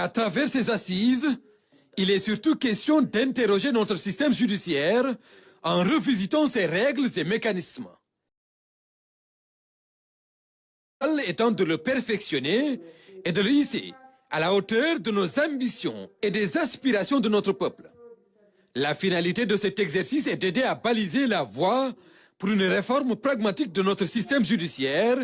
À travers ces assises, il est surtout question d'interroger notre système judiciaire en revisitant ses règles et mécanismes. Étant de le perfectionner et de le hisser à la hauteur de nos ambitions et des aspirations de notre peuple. La finalité de cet exercice est d'aider à baliser la voie pour une réforme pragmatique de notre système judiciaire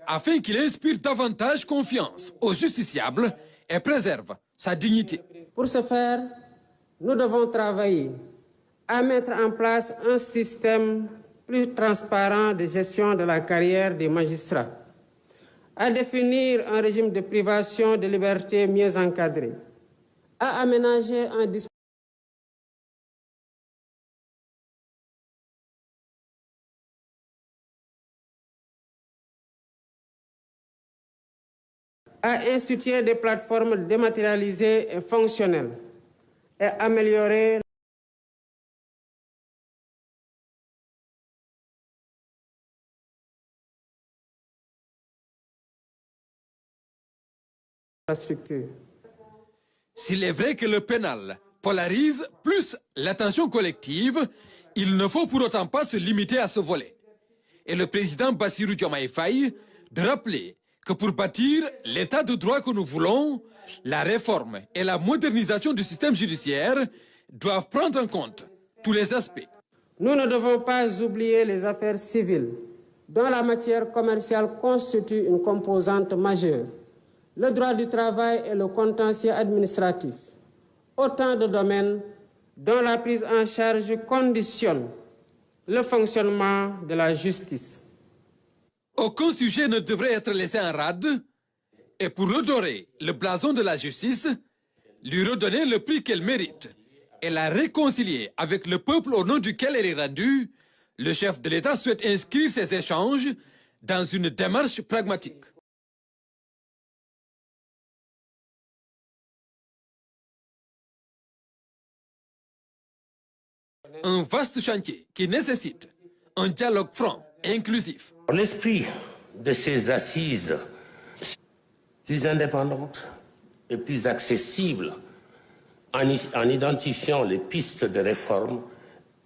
afin qu'il inspire davantage confiance aux justiciables et préserve sa dignité. Pour ce faire, nous devons travailler à mettre en place un système plus transparent de gestion de la carrière des magistrats, à définir un régime de privation de liberté mieux encadré, à aménager un dispositif à instituer des plateformes dématérialisées et fonctionnelles et améliorer la structure. S'il est vrai que le pénal polarise plus l'attention collective, il ne faut pour autant pas se limiter à ce volet. Et le président Bassirou Diomaye Faye de rappeler que pour bâtir l'état de droit que nous voulons, la réforme et la modernisation du système judiciaire doivent prendre en compte tous les aspects. Nous ne devons pas oublier les affaires civiles, dont la matière commerciale constitue une composante majeure, le droit du travail et le contentieux administratif, autant de domaines dont la prise en charge conditionne le fonctionnement de la justice. Aucun sujet ne devrait être laissé en rade, et pour redorer le blason de la justice, lui redonner le prix qu'elle mérite et la réconcilier avec le peuple au nom duquel elle est rendue, le chef de l'État souhaite inscrire ces échanges dans une démarche pragmatique. Un vaste chantier qui nécessite un dialogue franc et inclusif. L'esprit de ces assises plus indépendantes et plus accessibles en identifiant les pistes de réforme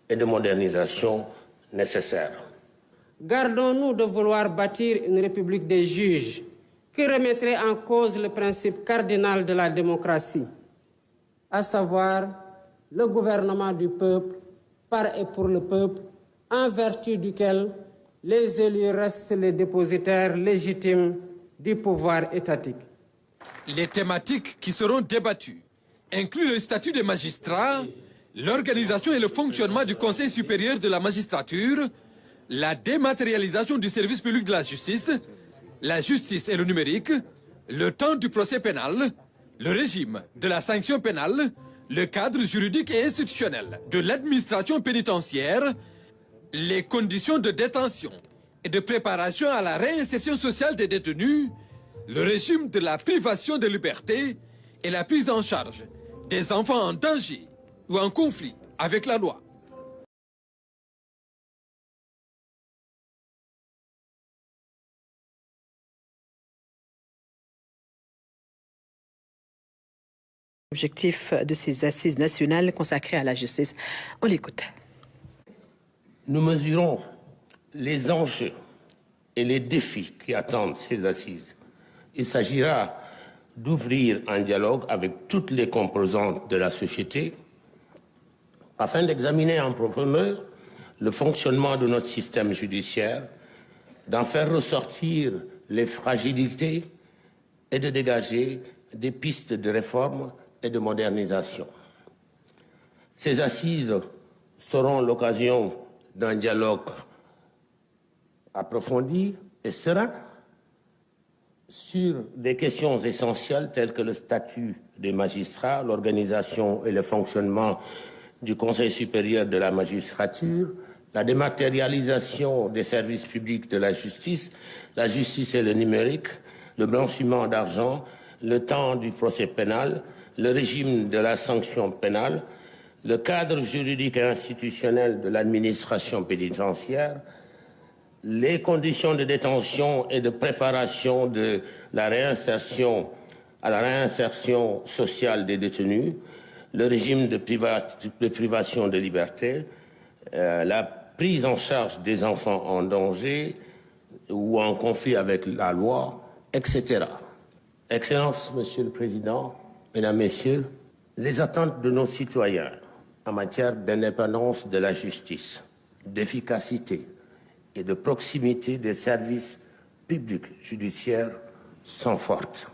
et de modernisation nécessaires. Gardons-nous de vouloir bâtir une république des juges qui remettrait en cause le principe cardinal de la démocratie, à savoir le gouvernement du peuple, par et pour le peuple, en vertu duquel les élus restent les dépositaires légitimes du pouvoir étatique. Les thématiques qui seront débattues incluent le statut des magistrats, l'organisation et le fonctionnement du Conseil supérieur de la magistrature, la dématérialisation du service public de la justice et le numérique, le temps du procès pénal, le régime de la sanction pénale, le cadre juridique et institutionnel de l'administration pénitentiaire, les conditions de détention et de préparation à la réinsertion sociale des détenus, le régime de la privation de liberté et la prise en charge des enfants en danger ou en conflit avec la loi. Objectif de ces assises nationales consacrées à la justice. On l'écoute. Nous mesurons les enjeux et les défis qui attendent ces assises. Il s'agira d'ouvrir un dialogue avec toutes les composantes de la société afin d'examiner en profondeur le fonctionnement de notre système judiciaire, d'en faire ressortir les fragilités et de dégager des pistes de réforme et de modernisation. Ces assises seront l'occasion d'un dialogue approfondi et serein sur des questions essentielles telles que le statut des magistrats, l'organisation et le fonctionnement du Conseil supérieur de la magistrature, la dématérialisation des services publics de la justice et le numérique, le blanchiment d'argent, le temps du procès pénal, le régime de la sanction pénale, le cadre juridique et institutionnel de l'administration pénitentiaire, les conditions de détention et de préparation de la réinsertion à la réinsertion sociale des détenus, le régime de privation de liberté, la prise en charge des enfants en danger ou en conflit avec la loi, etc. Excellences, Monsieur le Président, Mesdames, Messieurs, les attentes de nos citoyens en matière d'indépendance de la justice, d'efficacité et de proximité des services publics judiciaires sont fortes.